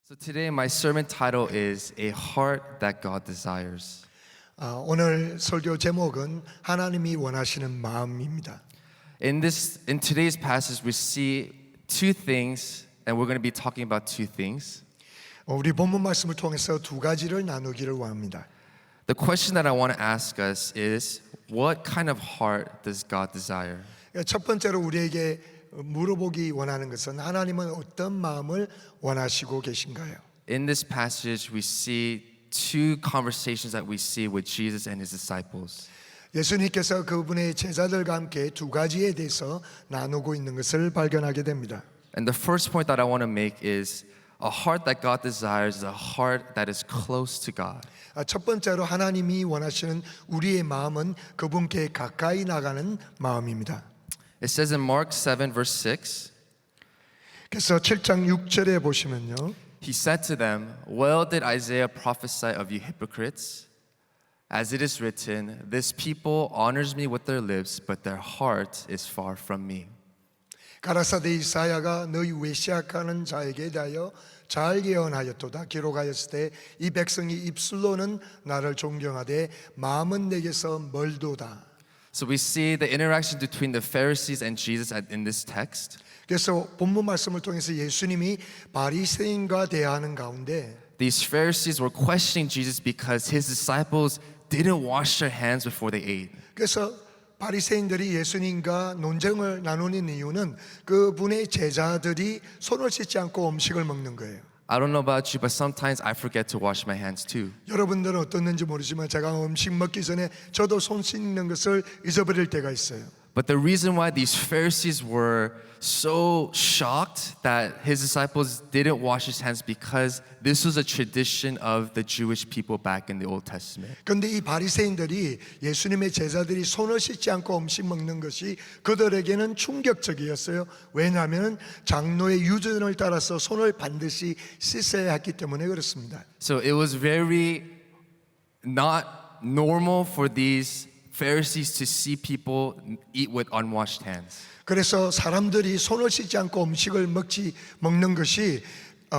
So today my sermon title is A Heart That God Desires. 오늘 설교 제목은 하나님이 원하시는 마음입니다. In today's passage we see two things and we're going to be talking about two things. 우리 본문 말씀을 통해서 두 가지를 나누기를 원합니다. The question that I want to ask us is what kind of heart does God desire? 첫 번째로 우리에게 물어보기 원하는 것은 하나님은 어떤 마음을 원하시고 계신가요? In this passage we see two conversations that we see with Jesus and his disciples. 예수님께서 그분의 제자들과 함께 두 가지에 대해서 나누고 있는 것을 발견하게 됩니다. And the first point that I want to make is a heart that God desires is a heart that is close to God. 첫 번째로 하나님이 원하시는 우리의 마음은 그분께 가까이 나가는 마음입니다. It says in Mark 7 verse 6, 그래서 7장 6절에 보시면요. He said to them, Well did Isaiah prophesy of you hypocrites? As it is written, This people honors me with their lips, but their heart is far from me. 가라사대 이사야가 너희 외시악하는 자에게 대하여 잘 예언하였도다. 기록하였을 때 이 백성이 입술로는 나를 존경하되 마음은 내게서 멀도다. So we see the interaction between the Pharisees and Jesus in this text. 그래서 본문 말씀을 통해서 예수님이 바리새인과 대화하는 가운데 These Pharisees were questioning Jesus because his disciples didn't wash their hands before they ate. 그래서 바리새인들이 예수님과 논쟁을 나누는 이유는 그분의 제자들이 손을 씻지 않고 음식을 먹는 거예요. I don't know about you, but sometimes I forget to wash my hands too. 여러분들은 어떻는지 모르지만 제가 음식 먹기 전에 저도 손 씻는 것을 잊어버릴 때가 있어요. But the reason why these Pharisees were so shocked that his disciples didn't wash his hands because this was a tradition of the Jewish people back in the Old Testament. 그런데 이 바리새인들이 예수님의 제자들이 손을 씻지 않고 음식 먹는 것이 그들에게는 충격적이었어요. 왜냐하면 장로의 유전을 따라서 손을 반드시 씻어야 했기 때문에 그렇습니다. So it was very not normal for these Pharisees to see people eat with unwashed hands. 그래서 사람들이 손을 씻지 않고 음식을 먹는 것이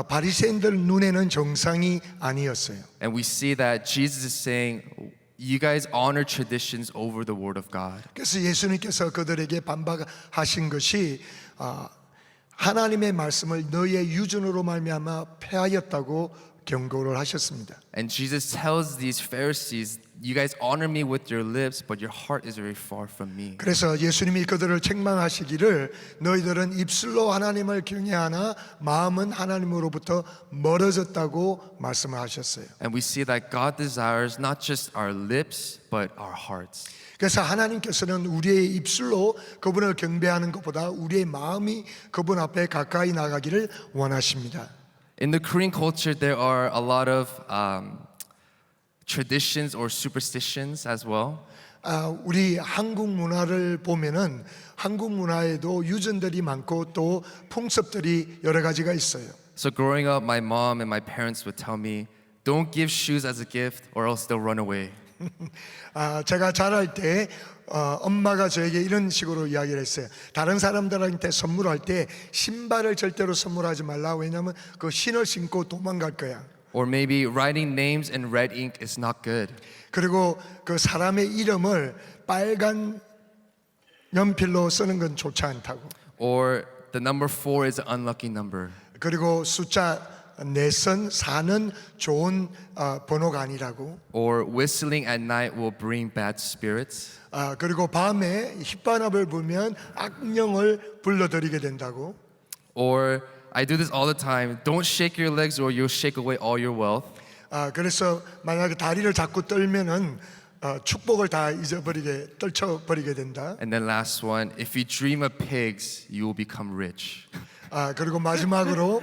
바리새인들 눈에는 정상이 아니었어요. And we see that Jesus is saying, you guys honor traditions over the word of God. 그래서 예수님께서 그들에게 반박하신 것이 하나님의 말씀을 너희의 유전으로 말미암아 폐하였다고 경고를 하셨습니다. And Jesus tells these Pharisees, you guys honor me with your lips, but your heart is very far from me. 그래서 예수님이 그들을 책망하시기를 너희들은 입술로 하나님을 경외하나 마음은 하나님으로부터 멀어졌다고 말씀을 하셨어요. And we see that God desires not just our lips, but our hearts. 그래서 하나님께서는 우리의 입술로 그분을 경배하는 것보다 우리의 마음이 그분 앞에 가까이 나가기를 원하십니다. In the Korean culture, there are a lot of traditions or superstitions as well. 우리 한국 문화를 보면은 한국 문화에도 유전들이 많고 또 풍습들이 여러 가지가 있어요. So growing up, my mom and my parents would tell me, don't give shoes as a gift or else they'll run away. 제가 자랄 때 엄마가 저에게 이런 식으로 이야기를 했어요. 다른 사람들한테 선물할 때 신발을 절대로 선물하지 말라. 왜냐하면 그 신을 신고 도망갈 거야. Or maybe writing names in red ink is not good. 그리고 그 사람의 이름을 빨간 연필로 쓰는 건 좋지 않다고. Or the number 4 is an unlucky number. 그리고 숫자 4선 4는 좋은 번호가 아니라고. Or whistling at night will bring bad spirits. 그리고 밤에 휘파람을 불면 악령을 불러들이게 된다고. Or I do this all the time. Don't shake your legs or you'll shake away all your wealth. 그래서 만약에 다리를 자꾸 떨면은 축복을 다 떨쳐버리게 된다. And then last one, if you dream of pigs, you will become rich. 그리고 마지막으로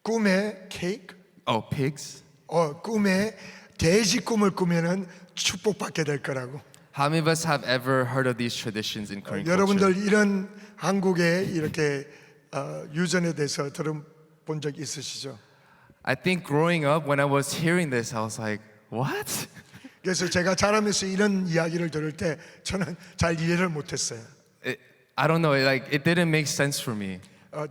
꿈에 케이크? Oh, pigs? 꿈에 돼지 꿈을 꾸면은 축복받게 될 거라고. How many of us have ever heard of these traditions in Korean culture? 여러분들 이런 한국의 이렇게 유전에 대해서 들어본 적 있으시죠? I think growing up, when I was hearing this, I was like, what? 그래서 제가 자라면서 이런 이야기를 들을 때 저는 잘 이해를 못했어요. I don't know, it didn't make sense for me.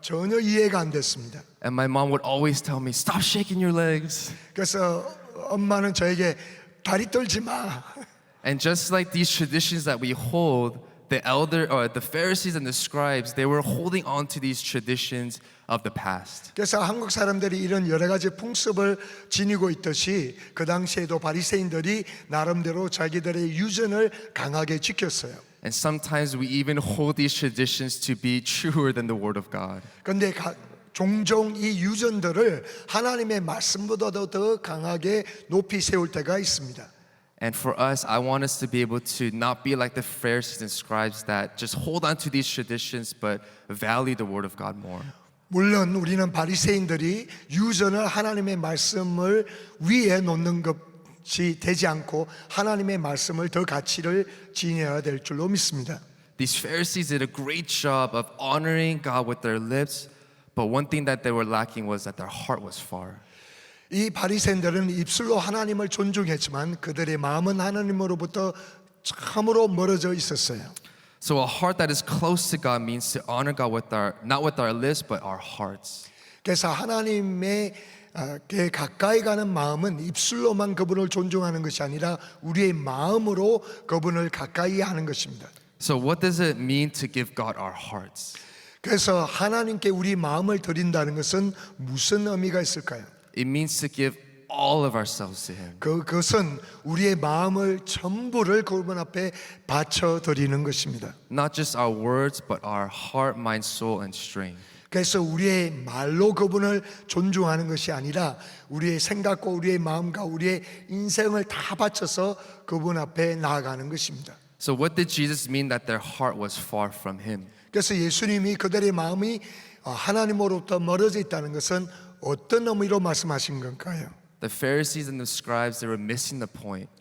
전혀 이해가 안 됐습니다. And my mom would always tell me, stop shaking your legs. 그래서 엄마는 저에게 다리 떨지 마. And just like these traditions that we hold, the Pharisees and the scribes, they were holding on to these traditions of the past. 그래서 한국 사람들이 이런 여러 가지 풍습을 지니고 있듯이 그 당시에도 바리새인들이 나름대로 자기들의 유전을 강하게 지켰어요. And sometimes we even hold these traditions to be truer than the Word of God. 그런데 종종 이 유전들을 하나님의 말씀보다도 더 강하게 높이 세울 때가 있습니다. And for us, I want us to be able to not be like the Pharisees and scribes that just hold on to these traditions but value the Word of God more. 물론 우리는 바리새인들이 유전을 하나님의 말씀을 위에 놓는 것이 되지 않고 하나님의 말씀을 더 가치를 지녀야 될 줄로 믿습니다. These Pharisees did a great job of honoring God with their lips, but one thing that they were lacking was that their heart was far. 이 바리새인들은 입술로 하나님을 존중했지만 그들의 마음은 하나님으로부터 참으로 멀어져 있었어요. So a heart that is close to God means to honor God with not with our lips, but our hearts. 그래서 하나님의 가까이 가는 마음은 입술로만 그분을 존중하는 것이 아니라 우리의 마음으로 그분을 가까이 하는 것입니다. So what does it mean to give God our hearts? 그래서 하나님께 우리 마음을 드린다는 것은 무슨 의미가 있을까요? It means to give all of ourselves to Him. 그것은 우리의 마음을 전부를 그분 앞에 바쳐 드리는 것입니다. Not just our words, but our heart, mind, soul, and strength. 그래서 우리의 말로 그분을 존중하는 것이 아니라 우리의 생각과 우리의 마음과 우리의 인생을 다 바쳐서 그분 앞에 나아가는 것입니다. So what did Jesus mean that their heart was far from Him? 그래서 예수님이 그들의 마음이 하나님으로부터 멀어져 있다는 것은 어떤 의미로 말씀하신 건가요? The Pharisees and the scribes, they were missing the point.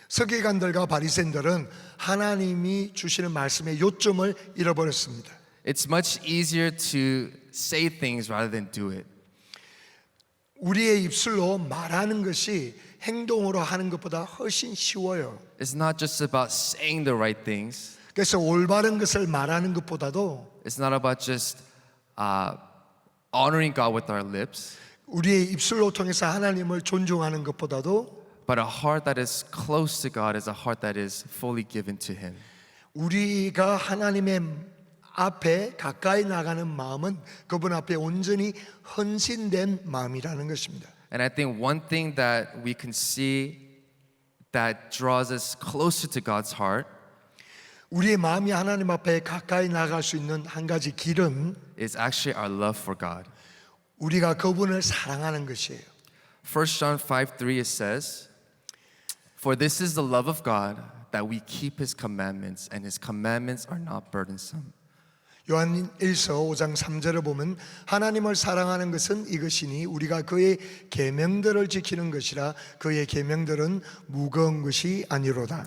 서기관들과 바리새인들은 하나님이 주시는 말씀의 요점을 잃어버렸습니다. It's much easier to say things rather than do it. 우리의 입술로 말하는 것이 행동으로 하는 것보다 훨씬 쉬워요. It's not just about saying the right things. 그래서 올바른 것을 말하는 것보다도 It's not about just honoring God with our lips, 우리의 입술로 통해서 하나님을 존중하는 것보다도 but a heart that is close to God is a heart that is fully given to Him. 우리가 하나님의 앞에 가까이 나가는 마음은 그분 앞에 온전히 헌신된 마음이라는 것입니다. And I think one thing that we can see that draws us closer to God's heart 우리의 마음이 하나님 앞에 가까이 나갈 수 있는 한 가지 길은 is actually our love for God. 우리가 그분을 사랑하는 것이에요. 1 John 5:3 it says, "For this is the love of God, that we keep His commandments, and His commandments are not burdensome." 요한일서 5장 3절을 보면 하나님을 사랑하는 것은 이것이니 우리가 그의 계명들을 지키는 것이라 그의 계명들은 무거운 것이 아니로다.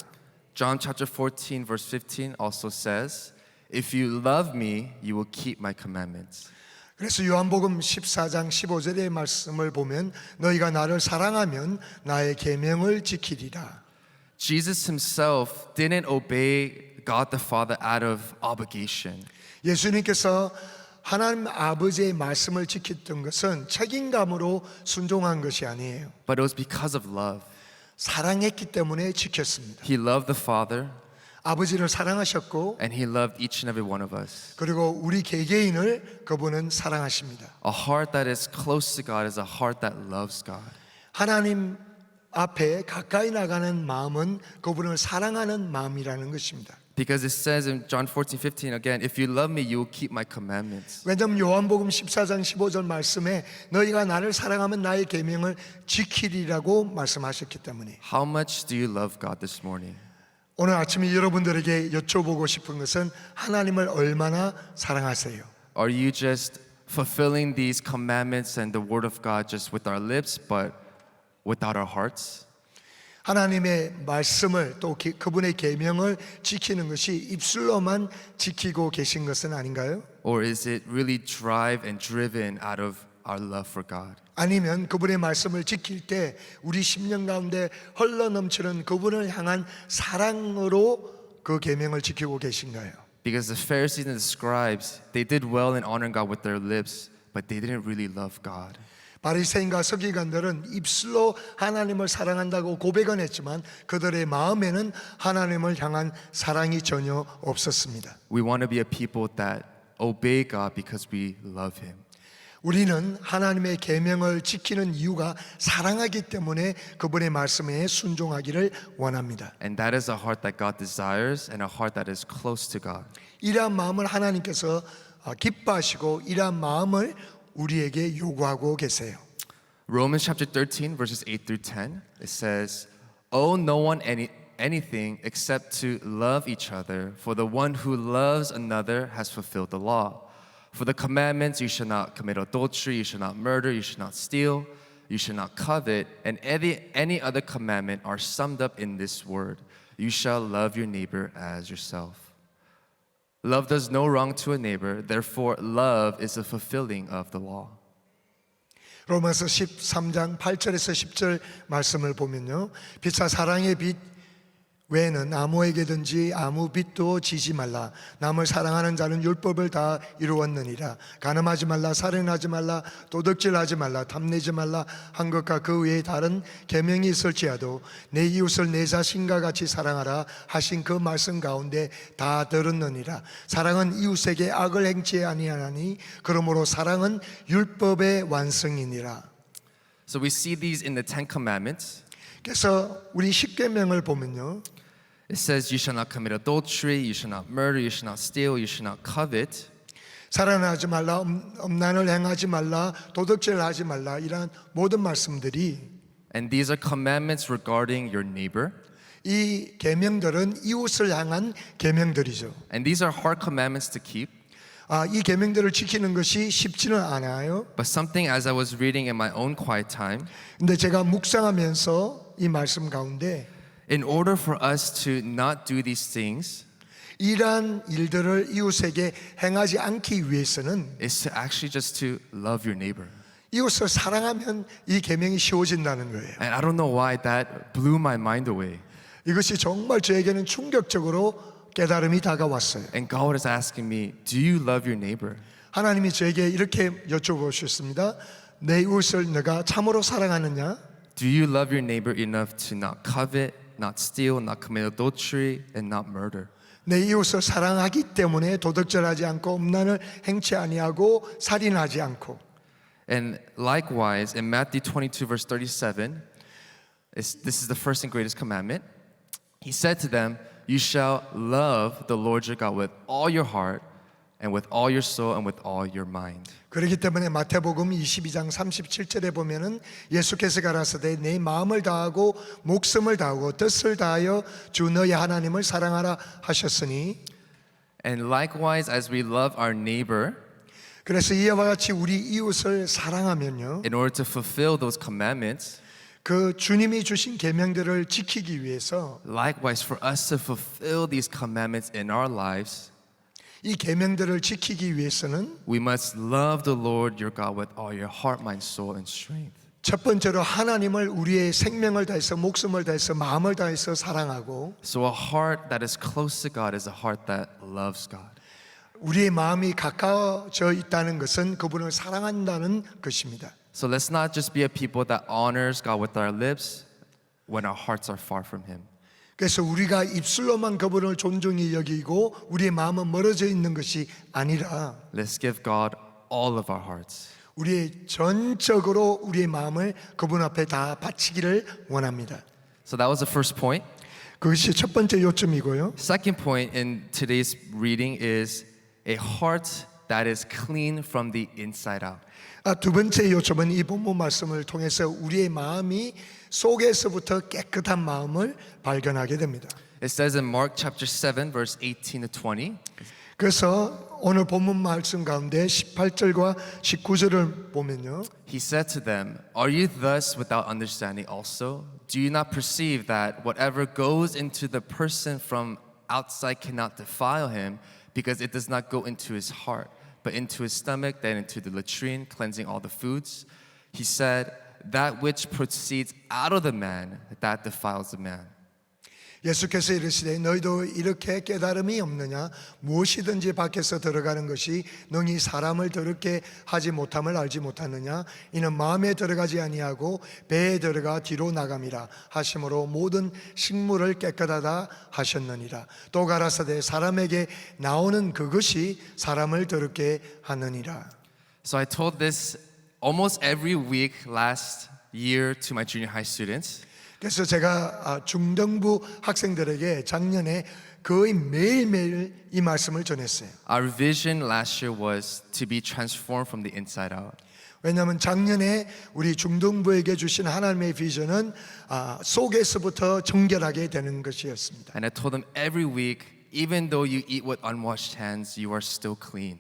John chapter 14 verse 15 also says, "If you love me, you will keep my commandments." 그래서 요한복음 14장 15절의 말씀을 보면 너희가 나를 사랑하면 나의 계명을 지키리라. Jesus himself didn't obey God the Father out of obligation. 예수님께서 하나님 아버지의 말씀을 지켰던 것은 책임감으로 순종한 것이 아니에요. But it was because of love. 사랑했기 때문에 지켰습니다. He loved the Father 아버지를 사랑하셨고 and He loved each and every one of us. 그리고 우리 개개인을 그분은 사랑하십니다. A heart that is close to God is a heart that loves God. 하나님 앞에 가까이 나가는 마음은 그분을 사랑하는 마음이라는 것입니다. Because it says in John 14:15 again, "If you love me, you will keep my commandments." 왜냐하면 요한복음 14장 15절 말씀에 너희가 나를 사랑하면 나의 계명을 지키리라고 말씀하셨기 때문에 How much do you love God this morning? 오늘 아침에 여러분들에게 여쭤보고 싶은 것은 하나님을 얼마나 사랑하세요? Are you just fulfilling these commandments and the word of God just with our lips but without our hearts? 하나님의 말씀을 또 그분의 계명을 지키는 것이 입술로만 지키고 계신 것은 아닌가요? Or is it really drive and driven out of our love for God? 아니면 그분의 말씀을 지킬 때 우리 심령 가운데 흘러넘치는 그분을 향한 사랑으로 그 계명을 지키고 계신가요? Because the Pharisees and the scribes, they did well in honoring God with their lips, but they didn't really love God. 바리새인과 서기관들은 입술로 하나님을 사랑한다고 고백은 했지만 그들의 마음에는 하나님을 향한 사랑이 전혀 없었습니다. We want to be a people that obey God because we love Him. 우리는 하나님의 계명을 지키는 이유가 사랑하기 때문에 그분의 말씀에 순종하기를 원합니다. And that is a heart that God desires and a heart that is close to God. 이러한 마음을 하나님께서 기뻐하시고 이러한 마음을 우리에게 요구하고 계세요. Romans chapter 13 verses 8 through 10, it says, "Owe no one anything except to love each other, for the one who loves another has fulfilled the law. For the commandments, you shall not commit adultery, you shall not murder, you shall not steal, you shall not covet, and any other commandment are summed up in this word, you shall love your neighbor as yourself. Love does no wrong to a neighbor, therefore love is the fulfilling of the law." 로마서 13장 8절에서 10절 말씀을 보면요. 빛과 사랑의 빛 외에는 아무에게든지 아무 빚도 지지 말라. 남을 사랑하는 자는 율법을 다 이루었느니라. 간음하지 말라, 살인하지 말라, 도둑질하지 말라, 탐내지 말라 한 것과 그 외에 다른 계명이 있을지라도 내 이웃을 내 자신과 같이 사랑하라 하신 그 말씀 가운데 다 들었느니라. 사랑은 이웃에게 악을 행치 아니하나니 그러므로 사랑은 율법의 완성이니라. So we see these in the Ten Commandments. 그래서 우리 십계명을 보면요. It says, you shall not commit adultery, you shall not murder, you shall not steal, you shall not covet. 살인하지 말라, 음란을 행하지 말라, 도둑질하지 말라 이런 모든 말씀들이 And these are commandments regarding your neighbor. 이 계명들은 이웃을 향한 계명들이죠. And these are hard commandments to keep. 이 계명들을 지키는 것이 쉽지는 않아요. But something as I was reading in my own quiet time, 근데 제가 묵상하면서 이 말씀 가운데 in order for us to not do these things, 이러한 일들을 이웃에게 행하지 않기 위해서는 is to actually just to love your neighbor. 이웃을 사랑하면 이 계명이 쉬워진다는 거예요. And I don't know why that blew my mind away. 이것이 정말 저에게는 충격적으로 깨달음이 다가왔어요. And God is asking me, do you love your neighbor? 하나님이 저에게 이렇게 여쭤보셨습니다. 내 이웃을 내가 참으로 사랑하느냐? Do you love your neighbor enough to not covet, not steal, not commit adultery, and not murder? 내 이웃을 사랑하기 때문에 도둑질하지 않고 음란을 행치 아니하고 살인하지 않고. And likewise, in Matthew 22, verse 37, this is the first and greatest commandment. He said to them, you shall love the Lord your God with all your heart, and with all your soul, and with all your mind. 그렇기 때문에 마태복음 22장 37절에 보면은 예수께서 가라사대 내 마음을 다하고 목숨을 다하고 뜻을 다하여 주 너의 하나님을 사랑하라 하셨으니. And likewise, as we love our neighbor, 그래서 이와 같이 우리 이웃을 사랑하면요, in order to fulfill those commandments, 그 주님이 주신 계명들을 지키기 위해서 likewise for us to fulfill these commandments in our lives, 이 계명들을 지키기 위해서는 we must love the Lord your God with all your heart, mind, soul, and strength. 첫 번째로 하나님을 우리의 생명을 다해서 목숨을 다해서 마음을 다해서 사랑하고, So a heart that is close to God is a heart that loves God. 우리의 마음이 가까워져 있다는 것은 그분을 사랑한다는 것입니다. So let's not just be a people that honors God with our lips when our hearts are far from Him. 그래서 우리가 입술로만 그분을 존중히 여기고 우리의 마음은 멀어져 있는 것이 아니라 Let's give God all of our hearts. 우리의 전적으로 우리의 마음을 그분 앞에 다 바치기를 원합니다. So that was the first point. 그것이 첫 번째 요점이고요. Second point in today's reading is a heart that is clean from the inside out. 두 번째 요점은 이 본문 말씀을 통해서 우리의 마음이 속에서부터 깨끗한 마음을 발견하게 됩니다. It says in Mark chapter 7 verse 18 to 20. 그래서 오늘 본문 말씀 가운데 18절과 19절을 보면요. He said to them, "Are you thus without understanding also? Do you not perceive that whatever goes into the person from outside cannot defile him, because it does not go into his heart, but into his stomach, then into the latrine, cleansing all the foods?" He said, "That which proceeds out of the man, that defiles the man." 예수께서 이르시되 너희도 이렇게 깨달음이 없느냐 무엇이든지 밖에서 들어가는 것이 능히 사람을 더럽게 하지 못함을 알지 못하느냐 이는 마음에 들어가지 아니하고 배에 들어가 뒤로 나감이라 하심으로 모든 식물을 깨끗하다 하셨느니라. 또 가라사대 사람에게 나오는 그것이 사람을 더럽게 하느니라. So I told this almost every week last year to my junior high students. 그래서 제가 중등부 학생들에게 작년에 거의 매일매일 이 말씀을 전했어요. Our vision last year was to be transformed from the inside out. 왜냐하면 작년에 우리 중등부에게 주신 하나님의 비전은 속에서부터 정결하게 되는 것이었습니다. And I told them every week, even though you eat with unwashed hands, you are still clean.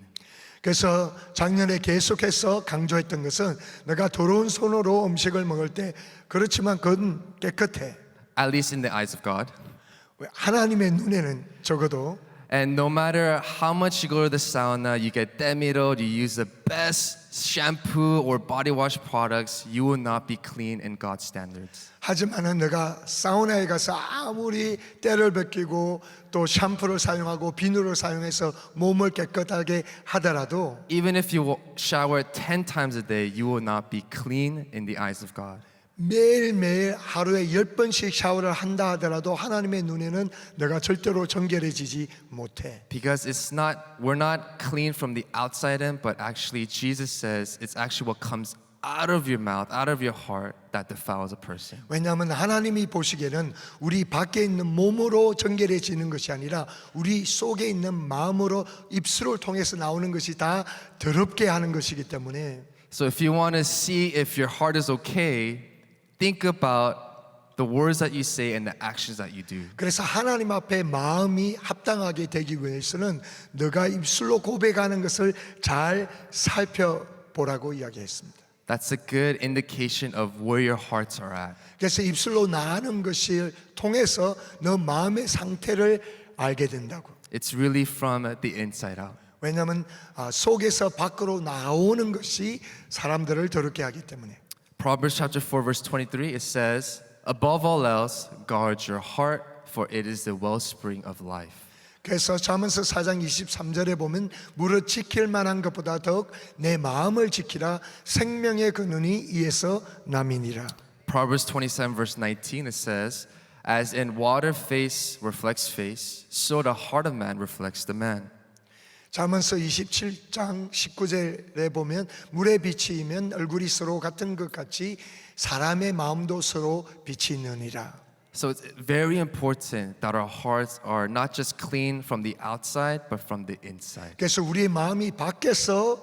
그래서 작년에 계속해서 강조했던 것은 내가 더러운 손으로 음식을 먹을 때 그렇지만 그건 깨끗해. At least in the eyes of God. 하나님의 눈에는 적어도 And no matter how much you go to the sauna, you get 데미러ed, you use the best shampoo or body wash products, you will not be clean in God's standards. 하지만은 내가 사우나에 가서 아무리 때를 벗기고 또 샴푸를 사용하고 비누를 사용해서 몸을 깨끗하게 하더라도 Even if you shower 10 times a day, you will not be clean in the eyes of God. 매일매일 하루에 10번씩 샤워를 한다 하더라도 하나님의 눈에는 내가 절대로 정결해지지 못해. Because we're not clean from the outside in, but actually Jesus says it's actually what comes out of your mouth, out of your heart that defiles a person. 왜냐하면 하나님이 보시기에는 우리 밖에 있는 몸으로 정결해지는 것이 아니라 우리 속에 있는 마음으로 입술을 통해서 나오는 것이 다 더럽게 하는 것이기 때문에 So if you want to see if your heart is okay, think about the words that you say and the actions that you do. 그래서 하나님 앞에 마음이 합당하게 되기 위해서는 너가 입술로 고백하는 것을 잘 살펴보라고 이야기했습니다. That's a good indication of where your hearts are at. 그래서 입술로 나가는 것을 통해서 너 마음의 상태를 알게 된다고. It's really from the inside out. 왜냐하면 속에서 밖으로 나오는 것이 사람들을 더럽게 하기 때문에. Proverbs chapter 4 verse 23 it says, "Above all else, guard your heart, for it is the wellspring of life." 그래서 잠언서 4장 23절에 보면 무릇 지킬 만한 것보다 더욱 내 마음을 지키라 생명의 근원이 이에서 남이니라. Proverbs 27 verse 19 it says, "As in water face reflects face, so the heart of man reflects the man." 잠언서 27장 19절에 보면 물에 빛이 있으면 얼굴이 서로 같은 것 같이 사람의 마음도 서로 빛이 있느니라. So it's very important that our hearts are not just clean from the outside, but from the inside. 그래서 우리의 마음이 밖에서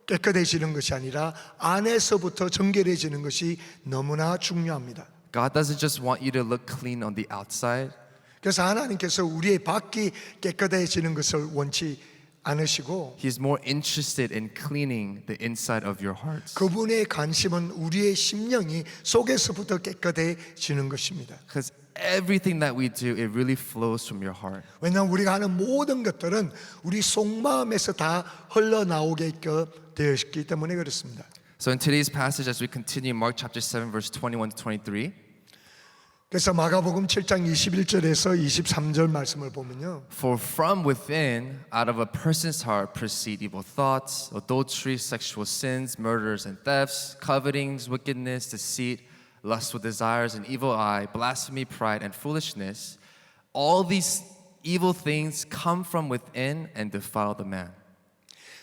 깨끗해지는 것이 아니라 안에서부터 정결해지는 것이 너무나 중요합니다. God doesn't just want you to look clean on the outside. 그래서 하나님께서 우리의 밖이 깨끗해지는 것을 원치 않으시고 He's more interested in cleaning the inside of your hearts. 그분의 관심은 우리의 심령이 속에서부터 깨끗해지는 것입니다. Because everything that we do, it really flows from your heart. 왜냐하면 우리가 하는 모든 것들은 우리 속마음에서 다 흘러나오게끔 되어 있기 때문에 그렇습니다. So in today's passage, as we continue Mark chapter 7, verse 21 to 23, 그래서 마가복음 7장 21절에서 23절 말씀을 보면요. for from within, out of a person's heart, proceed evil thoughts, adultery, sexual sins, murders and thefts, covetings, wickedness, deceit, lustful desires, an evil eye, blasphemy, pride, and foolishness. All these evil things come from within and defile the man.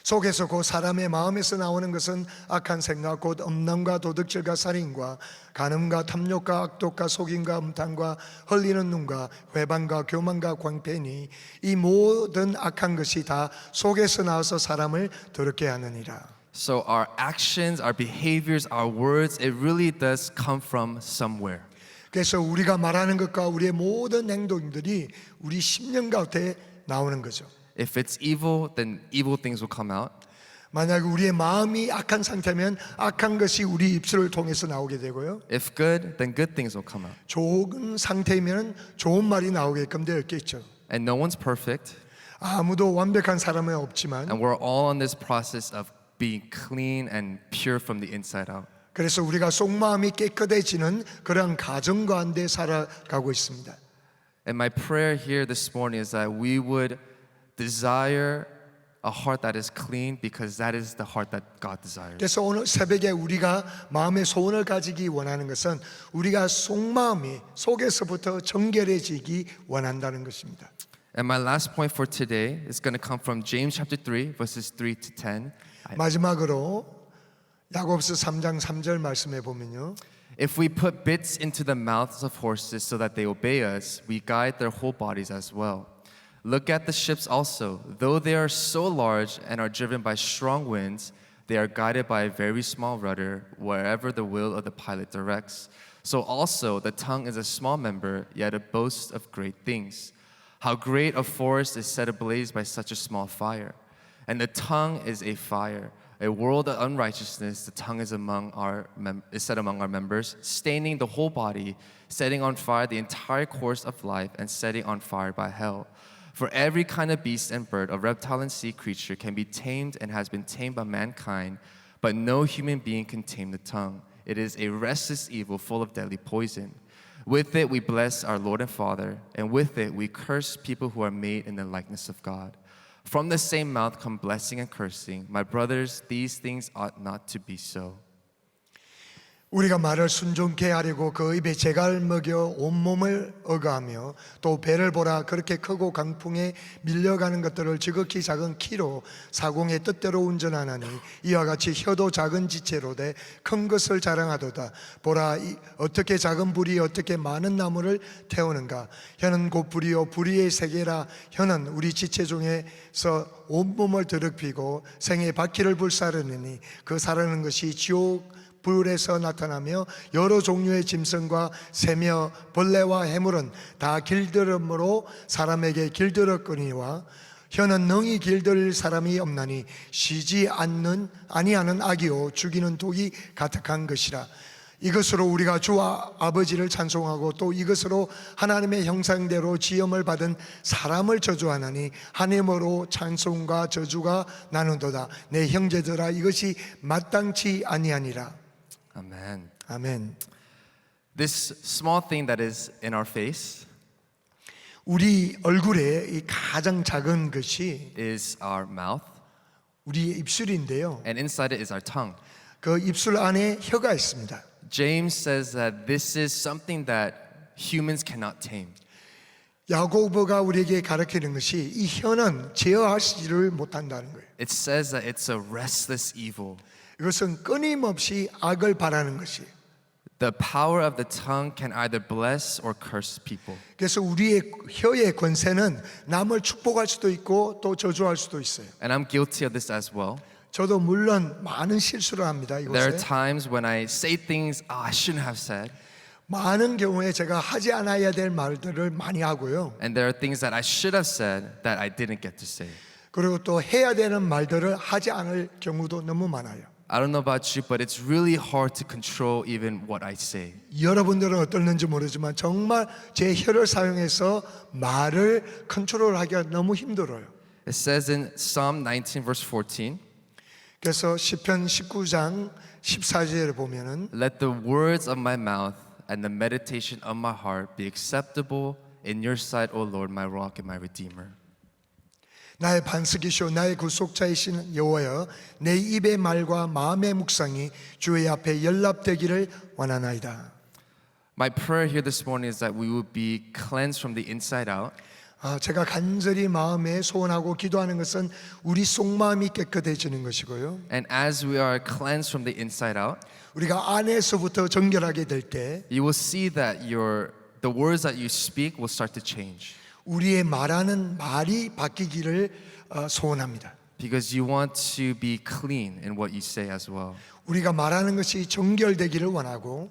속에서 그 사람의 마음에서 나오는 것은 악한 생각 곧 음란과 도둑질과 살인과 간음과 탐욕과 악독과 속임과 음탕과 흘리는 눈과 회방과 교만과 광패니 이 모든 악한 것이 다 속에서 나와서 사람을 더럽게 하느니라. So our actions, our behaviors, our words, it really does come from somewhere. 그래서 우리가 말하는 것과 우리의 모든 행동들이 우리 심령 가운데 나오는 거죠. If it's evil, then evil things will come out. 만약 우리의 마음이 악한 상태면 악한 것이 우리 입술을 통해서 나오게 되고요. If good, then good things will come out. 좋은 상태면 좋은 말이 나오게끔 되어 있겠죠. And no one's perfect, 아무도 완벽한 사람은 없지만 and we're all on this process of being clean and pure from the inside out. 그래서 우리가 속마음이 깨끗해지는 그런 가정 가운데 살아가고 있습니다. And my prayer here this morning is that we would desire a heart that is clean because that is the heart that God desires. 그래서 오늘 새벽에 우리가 마음의 소원을 가지기 원하는 것은 우리가 속마음이 속에서부터 정결해지기 원한다는 것입니다. And my last point for today is going to come from James chapter 3 verses 3 to 10. 마지막으로 야고보서 3장 3절 말씀해 보면요. If we put bits into the mouths of horses so that they obey us, we guide their whole bodies as well. Look at the ships also. Though they are so large and are driven by strong winds, they are guided by a very small rudder wherever the will of the pilot directs. So also the tongue is a small member, yet it boasts of great things. How great a forest is set ablaze by such a small fire. And the tongue is a fire, a world of unrighteousness. The tongue is set among our members, staining the whole body, setting on fire the entire course of life, and setting on fire by hell. For every kind of beast and bird, a reptile and sea creature can be tamed and has been tamed by mankind, but no human being can tame the tongue. It is a restless evil full of deadly poison. With it we bless our Lord and Father, and with it we curse people who are made in the likeness of God. From the same mouth come blessing and cursing. My brothers, these things ought not to be so. 우리가 말을 순종케 하려고 그 입에 재갈 먹여 온몸을 억하며 또 배를 보라 그렇게 크고 강풍에 밀려가는 것들을 지극히 작은 키로 사공의 뜻대로 운전하나니 이와 같이 혀도 작은 지체로 돼 큰 것을 자랑하도다. 보라 어떻게 작은 불이 어떻게 많은 나무를 태우는가. 혀는 곧 불이요 불의의 세계라. 혀는 우리 지체 중에서 온몸을 더럽히고 생의 바퀴를 불사르느니 그 사르는 것이 지옥 불에서 나타나며 여러 종류의 짐승과 새며 벌레와 해물은 다 길들음으로 사람에게 길들었거니와 혀는 능히 길들일 사람이 없나니 쉬지 아니하는 악이요 죽이는 독이 가득한 것이라. 이것으로 우리가 주와 아버지를 찬송하고 또 이것으로 하나님의 형상대로 지음을 받은 사람을 저주하나니 하나님으로 찬송과 저주가 나누도다. 내 형제들아 이것이 마땅치 아니하니라. Amen. 아멘. This small thing that is in our face 우리 얼굴에 이 가장 작은 것이 is our mouth, 우리의 입술인데요. and inside it is our tongue. 그 입술 안에 혀가 있습니다. James says that this is something that humans cannot tame. 야고보가 우리에게 가르치는 것이 이 혀는 제어하지를 못한다는 거예요. It says that it's a restless evil. 이것은 끊임없이 악을 바라는 것이에요. The power of the tongue can either bless or curse people. 그래서 우리의 혀의 권세는 남을 축복할 수도 있고 또 저주할 수도 있어요. And I'm guilty of this as well. 저도 물론 많은 실수를 합니다. There are 이곳에 times when I say things I shouldn't have said. 많은 경우에 제가 하지 않아야 될 말들을 많이 하고요. And there are things that I should have said that I didn't get to say. 그리고 또 해야 되는 말들을 하지 않을 경우도 너무 많아요. I don't know about you, but it's really hard to control even what I say. 여러분들은 어떨는지 모르지만 정말 제 혀를 사용해서 말을 컨트롤하기가 너무 힘들어요. It says in Psalm 19 verse 14, 그래서 시편 19장 14절에 보면은 Let the words of my mouth and the meditation of my heart be acceptable in your sight, O Lord, my rock and my redeemer. 나의 반석이시오 나의 구속자이신 여호와여 내 입의 말과 마음의 묵상이 주의 앞에 연락되기를 원하나이다. My prayer here this morning is that we would be cleansed from the inside out. 제가 간절히 마음에 소원하고 기도하는 것은 우리 속마음이 깨끗해지는 것이고요. And as we are cleansed from the inside out, 우리가 안에서부터 정결하게 될 때 you will see that the words that you speak will start to change. 우리의 말하는 말이 바뀌기를 소원합니다. Because you want to be clean in what you say as well. 우리가 말하는 것이 정결되기를 원하고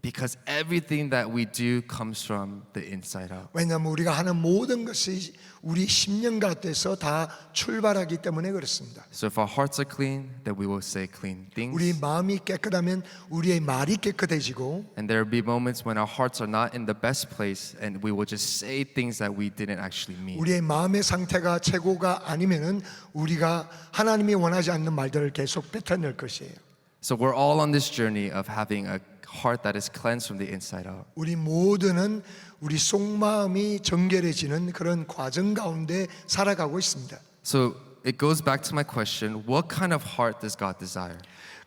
Because everything that we do comes from the inside out. 왜냐하면 우리가 하는 모든 것이 우리 심령 가운데서 다 출발하기 때문에 그렇습니다. So if our hearts are clean, then we will say clean 우리 things. 마음이 깨끗하면 우리의 말이 깨끗해지고 And there will be moments when our hearts are not in the best place and we will just say things that we didn't actually mean. 우리의 마음의 상태가 최고가 아니면은 우리가 하나님이 원하지 않는 말들을 계속 뱉어낼 것이에요. So we're all on this journey of having a heart that is cleansed from the inside out. 우리 모두는 우리 속마음이 정결해지는 그런 과정 가운데 살아가고 있습니다. So it goes back to my question, what kind of heart does God desire?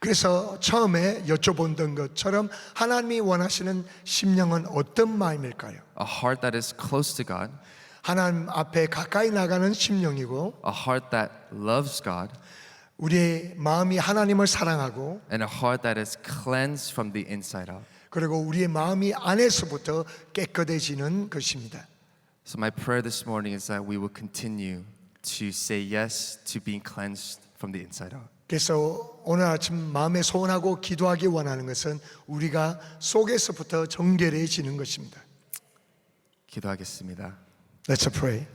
그래서 처음에 여쭤본 것처럼 하나님이 원하시는 심령은 어떤 마음일까요? A heart that is close to God, 하나님 앞에 가까이 나가는 심령이고 a heart that loves God, 우리의 마음이 하나님을 사랑하고 and a heart that is cleansed from the inside out. 그리고 우리의 마음이 안에서부터 깨끗해지는 것입니다. So my prayer this morning is that we will continue to say yes to being cleansed from the inside out. 그래서 오늘 아침 마음에 소원하고 기도하기 원하는 것은 우리가 속에서부터 정결해지는 것입니다. 기도하겠습니다. Let's pray.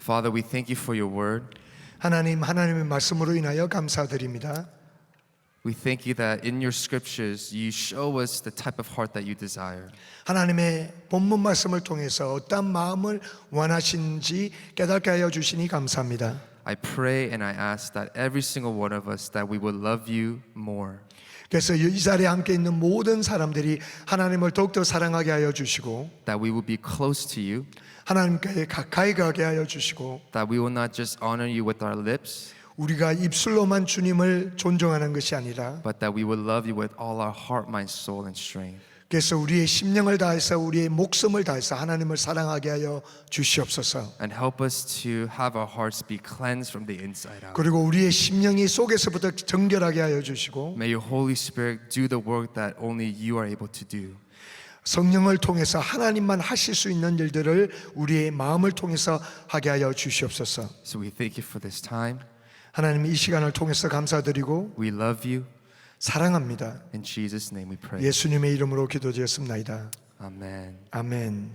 Father, we thank you for your word. 하나님, 하나님의 말씀으로 인하여 감사드립니다. We thank you that in your scriptures you show us the type of heart that you desire. 하나님의 본문 말씀을 통해서 어떤 마음을 원하시는지 깨닫게 하여 주시니 감사합니다. I pray and I ask that every single one of us that we will love you more. 그래서 이 자리에 함께 있는 모든 사람들이 하나님을 더욱더 사랑하게 하여 주시고 That we will be close to you. 하나님께 가까이 가게 하여 주시고 That we will not just honor you with our lips, 우리가 입술로만 주님을 존중하는 것이 아니라 but that we will love you with all our heart, mind, soul, and strength. 그래서 우리의 심령을 다해서 우리의 목숨을 다해서 하나님을 사랑하게 하여 주시옵소서. And help us to have our hearts be cleansed from the inside out. 그리고 우리의 심령이 속에서부터 정결하게 하여 주시고 May your Holy Spirit do the work that only you are able to do. 성령을 통해서 하나님만 하실 수 있는 일들을 우리의 마음을 통해서 하게 하여 주시옵소서. So we thank you for this time. 하나님 이 시간을 통해서 감사드리고 We love you. 사랑합니다. In Jesus' name we pray. 예수님의 이름으로 기도드렸습니다. Amen. 아멘.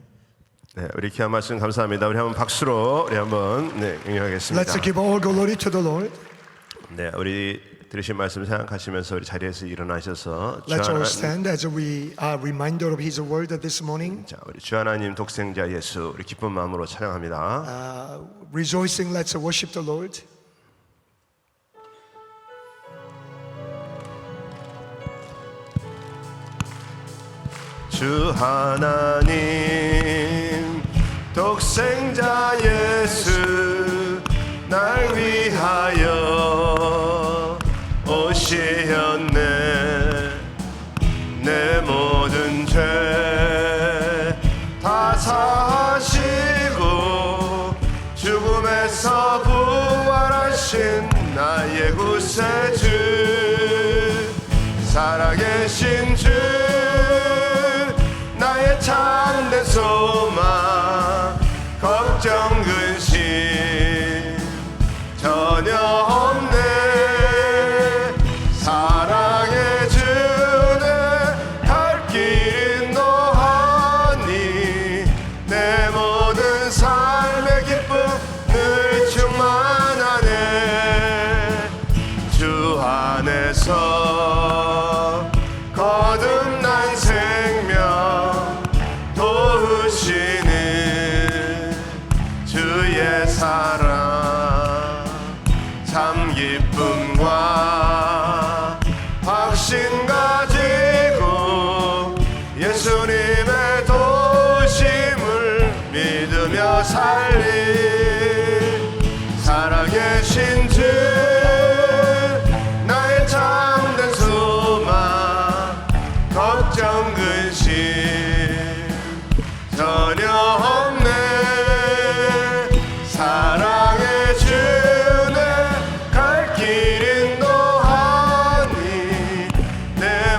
네, 우리 귀한 말씀 감사합니다. 우리 한번 박수로 우리 한번 응용하겠습니다. Let's give all glory to the Lord. 네, 우리 들으신 말씀 생각하시면서 우리 자리에서 일어나셔서 Let's all stand as we are reminded of His word this morning. 자, 우리 주 하나님 독생자 예수 우리 기쁜 마음으로 찬양합니다. Rejoicing, let's worship the Lord. 주 하나님 독생자 예수 날 위하여 오시었네. 내 모든 죄 다 사하시고 죽음에서 부활하신 나의 구세주 살아계신 주 나의 참된 소망 걱정 근심 전혀 없네. 사랑의 주내 갈 길은 노하니 내 모든 삶의 기쁨 늘 충만하네. 주 안에서 거듭난 생명 도우시는 주의 사랑 참 기쁨과 확신 가지고 예수님의 도심을 믿으며 살리 살아계신 주 나의 참된 소망 걱정 근심 전혀 없네. 사랑의 주내 갈 길은 노하니 내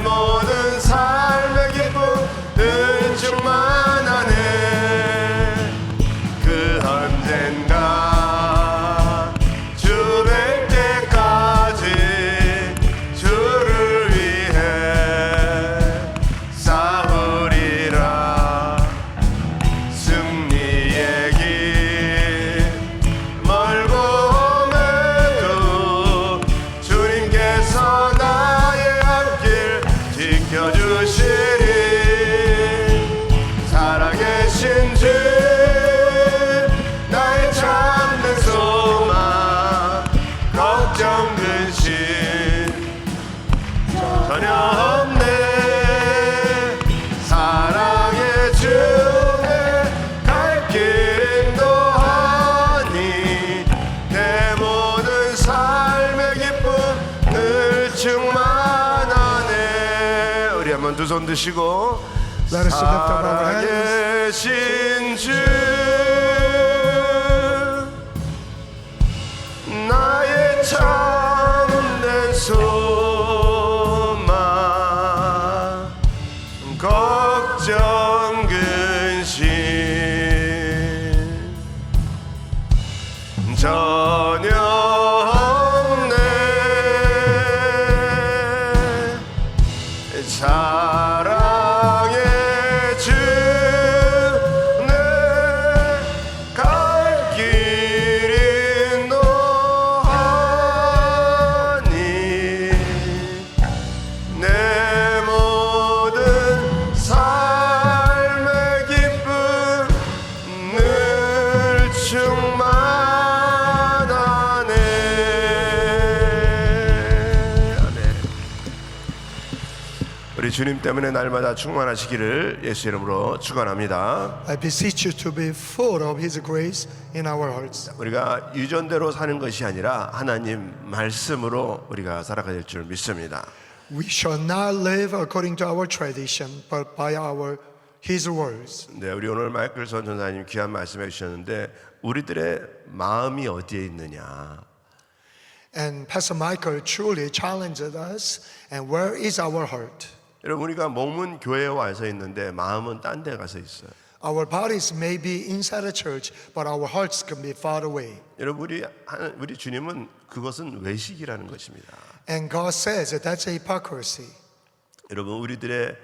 한번 두 손 드시고 Let us lift up our hands. 살아계신 주 나의 참된 소망 걱정 근심 전혀 없네 사랑의 주 내 갈 길이 너하니 내 모든 삶의 기쁨 늘 충만하네. 아멘. 우리 주님 때문에 날마다 충만하시기를 예수 이름으로 축원합니다. I beseech you to be full of His grace in our hearts. 우리가 유전대로 사는 것이 아니라 하나님 말씀으로 우리가 살아가야 될 줄 믿습니다. We shall not live according to our tradition, but by His words. 네, 우리 오늘 마이클 선 전사님 귀한 말씀해 주셨는데 우리들의 마음이 어디에 있느냐? And Pastor Michael truly challenged us. And where is our heart? 여러분 우리가 몸은 교회에 와서 있는데 마음은 딴 데 가서 있어요. Our bodies may be inside a church, but our hearts can be far away. 여러분 우리 주님은 그것은 외식이라는 것입니다. And God says that that's hypocrisy. 여러분 우리들의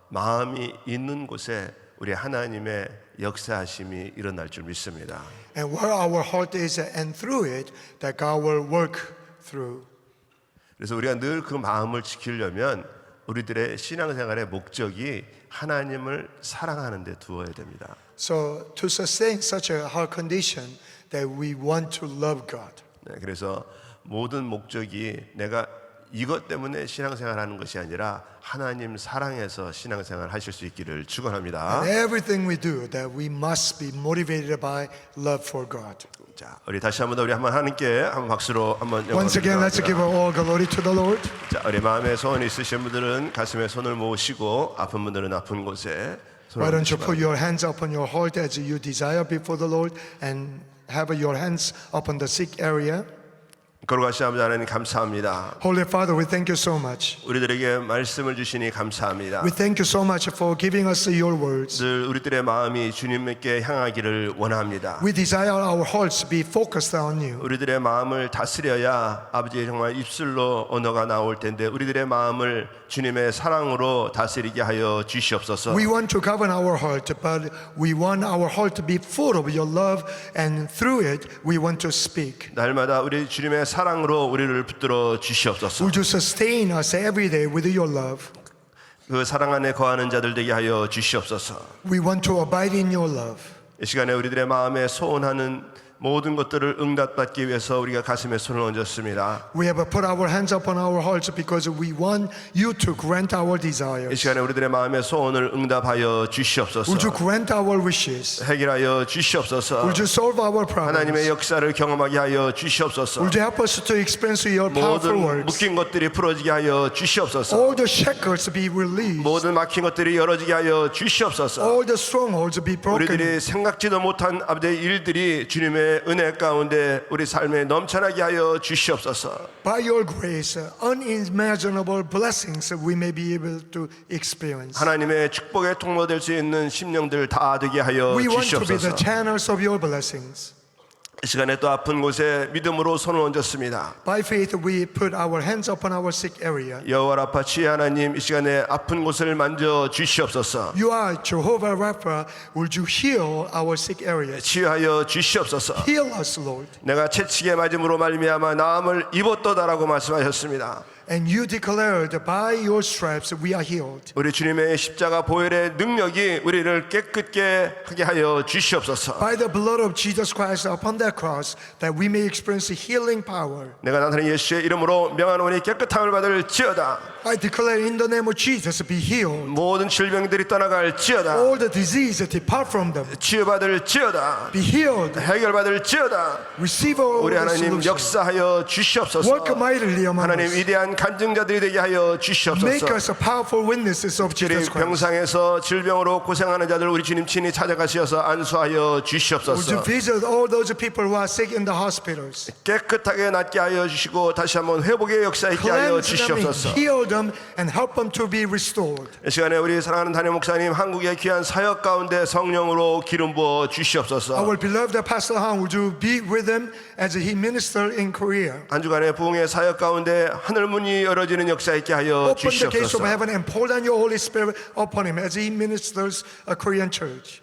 마음이 있는 곳에 우리 하나님의 역사하심이 일어날 줄 믿습니다. And where our heart is, and through it, that God will work through. 그래서 우리가 늘 그 마음을 지키려면 우리들의 신앙생활의 목적이 하나님을 사랑하는 데 두어야 됩니다. So to sustain such a heart condition, that we want to love God. 네, 그래서 모든 목적이 내가 이것 때문에 신앙생활하는 것이 아니라 하나님 사랑해서 신앙생활 하실 수 있기를 축원합니다. And everything we do, that we must be motivated by love for God. 자, 우리 다시 한번 더 우리 한번 하나님께 한번 박수로 한번 Once again, let's give all glory to the Lord. 자, 우리 마음에 소원이 있으신 분들은 가슴에 손을 모으시고 아픈 분들은 아픈 곳에 손을 Why don't you 얹으시기 put your hands upon your heart as you desire before the Lord, and have your hands upon the sick area. 거룩하신 아버지 하나님 감사합니다. Holy Father, we thank you so much. 우리들에게 말씀을 주시니 감사합니다. We thank you so much for giving us your words. 늘 우리들의 마음이 주님께 향하기를 원합니다. We desire our hearts to be focused on you. 우리들의 마음을 다스려야 아버지 정말 입술로 언어가 나올 텐데 우리들의 마음을 주님의 사랑으로 다스리게 하여 주시옵소서. We want to govern our heart, but we want our heart to be full of your love, and through it we want to speak. 날마다 우리 주님의 사랑으로 우리를 붙들어 주시옵소서. Would you sustain us every day with your love? 그 사랑 안에 거하는 자들 되게 하여 주시옵소서. We want to abide in your love. 이 시간에 우리들의 마음에 소원하는 모든 것들을 응답받기 위해서 우리가 가슴에 손을 얹었습니다. We have put our hands upon our hearts because we want you to grant our 이 desires. 시간에 우리들의 마음의 소원을 응답하여 주시옵소서. Would you grant our wishes? 해결하여 주시옵소서. Would you solve our 하나님의 problems? 역사를 경험하게 하여 주시옵소서. Would you help us to experience your powerful 모든 works? 묶인 것들이 풀어지게 하여 주시옵소서. All the shackles be released. 모든 막힌 것들이 열어지게 하여 주시옵소서. All the strongholds be broken. 우리들이 생각지도 못한 아버지의 일들이 주님의 은혜 가운데 우리 삶에 넘쳐나게 하여 주시옵소서. By your grace, unimaginable blessings we may be able to experience. 하나님의 축복의 통로 될 수 있는 심령들 다 되게 하여 We want to be 주시옵소서. the channels of your blessings. 이 시간에 또 아픈 곳에 믿음으로 손을 얹었습니다. By faith, we put our hands upon our sick area. 여호와 라파 치의 하나님 이 시간에 아픈 곳을 만져 주시옵소서. You are Jehovah Rapha. Would you heal our sick areas? 치유하여 주시옵소서. Heal us, Lord. 내가 채찍에 맞음으로 말미암아 나음을 입었도다라고 말씀하셨습니다. And you declared, by your stripes we are healed. 우리 주님의 십자가 보혈의 능력이 우리를 깨끗게 하게 하여 주시옵소서. By the blood of Jesus Christ upon that cross, that we may experience the healing power. 내가 나타낸 예수의 이름으로 명하노니 깨끗함을 받을 지어다. I declare in the name of Jesus, be healed. 모든 질병들이 떠나갈지어다. All the disease depart from them. 치유받을지어다. Be healed. 해결받을지어다. Receive all 우리 the 하나님 solution. 역사하여 주시옵소서. Work mightily among 하나님 us. 위대한 간증자들이 되게 하여 Make 주시옵소서. us a powerful witnesses of 우리 Jesus Christ. 병상에서 질병으로 고생하는 자들 우리 주님 친히 찾아가시어서 안수하여 Would you 주시옵소서. visit all those people who are sick in the hospitals? 깨끗하게 낫게 하여 주시고 다시 한번 회복의 역사 있게 하여 Cleanse them and 주시옵소서. heal them and help them to be restored. 이 시간에 우리 사랑하는 담임 목사님 한국의 귀한 사역 가운데 성령으로 기름 부어 주시옵소서. Our beloved Pastor Han, would you be with him as he ministered in Korea? 한 주간의 부흥의 사역 가운데 하늘 문이 열어지는 역사 있게 하여 Open the gates of 주시옵소서. heaven and pour down your Holy Spirit upon him as he ministers a Korean church.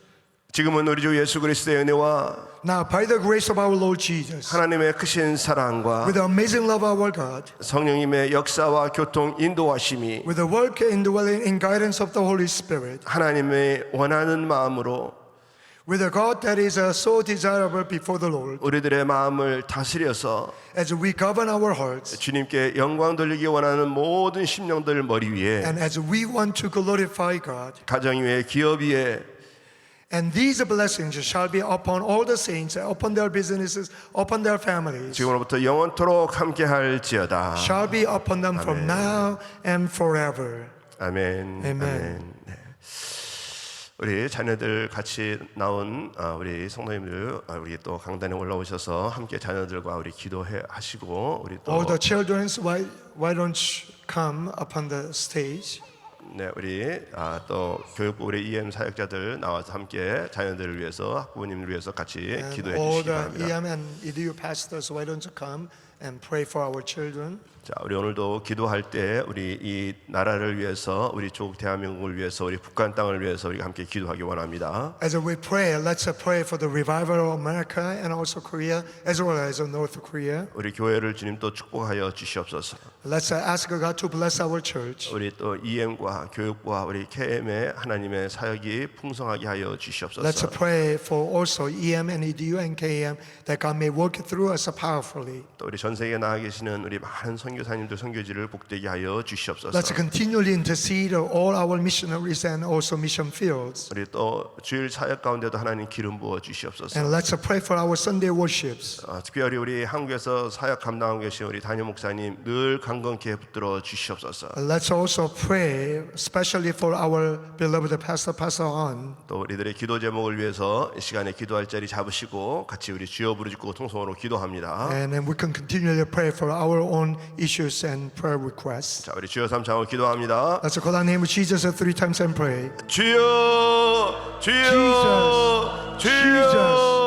지금은 우리 주 예수 그리스도의 은혜와 Now, by the grace of our Lord Jesus, 하나님의 크신 사랑과 with the amazing love of our God, 성령님의 역사와 교통 인도하심이 with the work indwelling in guidance of the Holy Spirit, 하나님의 원하는 마음으로 with a God that is so desirable before the Lord, 우리들의 마음을 다스려서 as we govern our hearts, 주님께 영광 돌리기 원하는 모든 심령들 머리 위에 and as we want to glorify God. 가정 위에 기업 위에 And these blessings shall be upon all the saints, upon their businesses, upon their families, 지금으로부터 영원토록 함께 할지어다. shall be upon them from now and forever. 아멘. 아멘. 네. 우리 자녀들 같이 나온 우리 성도님들 우리 또 강단에 올라오셔서 함께 자녀들과 우리 기도해 하시고 우리 또 All the children, why don't you come upon the stage? 네, 우리 또 교육부 우리 EM 사역자들 나와서 함께 자녀들을 위해서 학부모님을 위해서 같이 And 기도해 all 주시기 the 바랍니다. EM and EDU pastors, why don't you come and pray for our children? 자, 우리 오늘도 기도할 때 우리 이 나라를 위해서 우리 조국 대한민국을 위해서 우리 북한 땅을 위해서 우리가 함께 기도하기 원합니다. As we pray, let's pray for the revival of America and also Korea, as well as North Korea. 우리 교회를 주님 또 축복하여 주시옵소서. Let's ask God to bless our church. 우리 또 EM과 교육부와 우리 KM의 하나님의 사역이 풍성하게 하여 Let's 주시옵소서. pray for also EM and EDU and KM that God may work through us powerfully. 또 우리 전 세계에 나가 계시는 우리 많은 선교사님들 선교지를 복되게 하여 주시옵소서. Let's continually intercede on all our missionaries and also mission fields. 우리 또 주일 사역 가운데도 하나님 기름 부어 주시옵소서. And let's pray for our Sunday worships. 특별히 우리 한국에서 사역 감당하고 계신 우리 담임 목사님 늘 강건케 붙들어 주시옵소서. Let's also pray, especially for our beloved Pastor Han. 또 우리들의 기도 제목을 위해서 이 시간에 기도할 자리 잡으시고 같이 우리 주여 부르짖고 통성으로 기도합니다. And then we can continually pray for our own issues and prayer requests. 자, 우리 주여 삼창으로 기도합니다. Let's call on the name of Jesus 3 times and pray. 주여, 주여, Jesus, 주여.